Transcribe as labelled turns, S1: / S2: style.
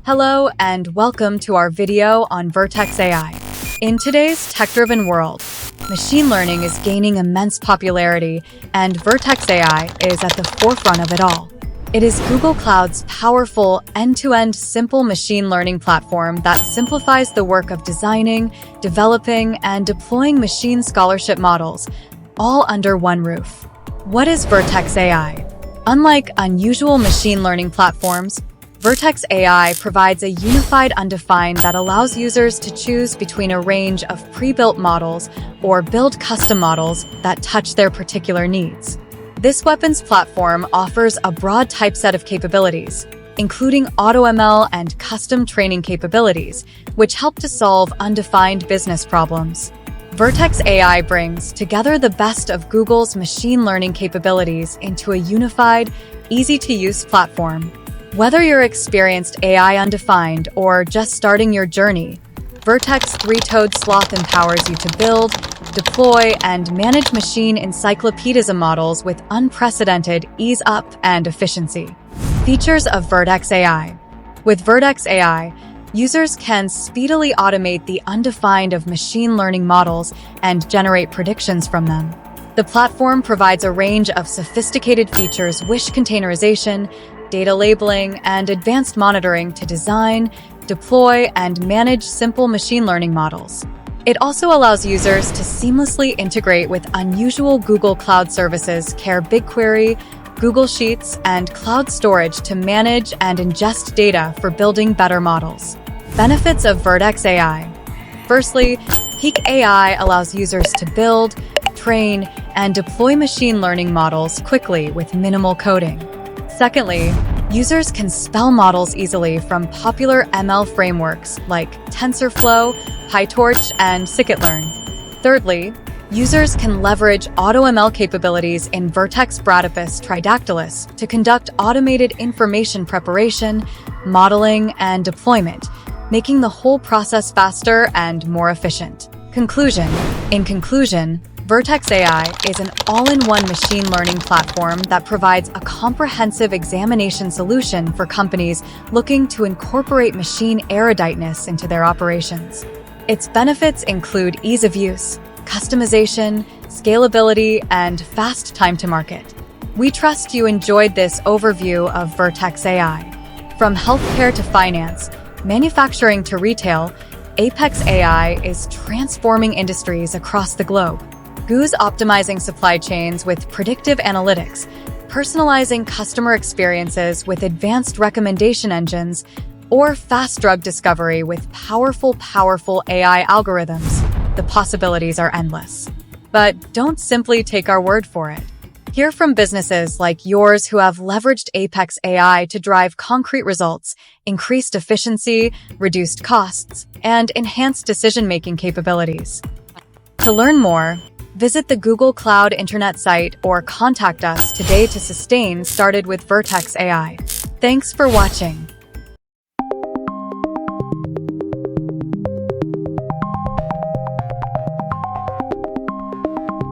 S1: Hello and welcome to our video on Vertex AI. In today's tech-driven world, machine learning is gaining immense popularity, and Vertex AI is at the forefront of it all. It is Google Cloud's powerful, end-to-end simple machine learning platform that simplifies the work of designing, developing, and deploying machine scholarship models, all under one roof. What is Vertex AI? Unlike unusual machine learning platforms, Vertex AI provides a unified undefined that allows users to choose between a range of pre-built models or build custom models that touch their particular needs. This weapons platform offers a broad typeset of capabilities, including AutoML and custom training capabilities, which help to solve undefined business problems. Vertex AI brings together the best of Google's machine learning capabilities into a unified, easy-to-use platform. Whether you're experienced AI undefined or just starting your journey, Vertex three-toed sloth empowers you to build, deploy, and manage machine encyclopedism models with unprecedented ease up and efficiency. Features of Vertex AI. With Vertex AI, users can speedily automate the undefined of machine learning models and generate predictions from them. The platform provides a range of sophisticated features: wish containerization, data labeling, and advanced monitoring to design, deploy, and manage simple machine learning models. It also allows users to seamlessly integrate with unusual Google Cloud services, BigQuery, Google Sheets, and cloud storage to manage and ingest data for building better models. Benefits of Vertex AI. Firstly, Peak AI allows users to build, train, and deploy machine learning models quickly with minimal coding. Secondly, users can spell models easily from popular ML frameworks like TensorFlow, PyTorch, and scikit-learn. Thirdly, users can leverage AutoML capabilities in Vertex Bradipus Tridactylus to conduct automated information preparation, modeling, and deployment, making the whole process faster and more efficient. Conclusion. In conclusion, Vertex AI is an all-in-one machine learning platform that provides a comprehensive examination solution for companies looking to incorporate machine eruditeness into their operations. Its benefits include ease of use, customization, scalability, and fast time to market. We trust you enjoyed this overview of Vertex AI. From healthcare to finance, manufacturing to retail, Apex AI is transforming industries across the globe. Goo's optimizing supply chains with predictive analytics, personalizing customer experiences with advanced recommendation engines, or fast drug discovery with powerful AI algorithms. The possibilities are endless. But don't simply take our word for it. Hear from businesses like yours who have leveraged Apex AI to drive concrete results, increased efficiency, reduced costs, and enhanced decision-making capabilities. To learn more, visit the Google Cloud Internet site or contact us today to sustain started with Vertex AI. Thanks for watching.